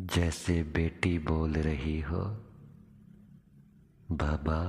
जैसे बेटी बोल रही हो, बाबा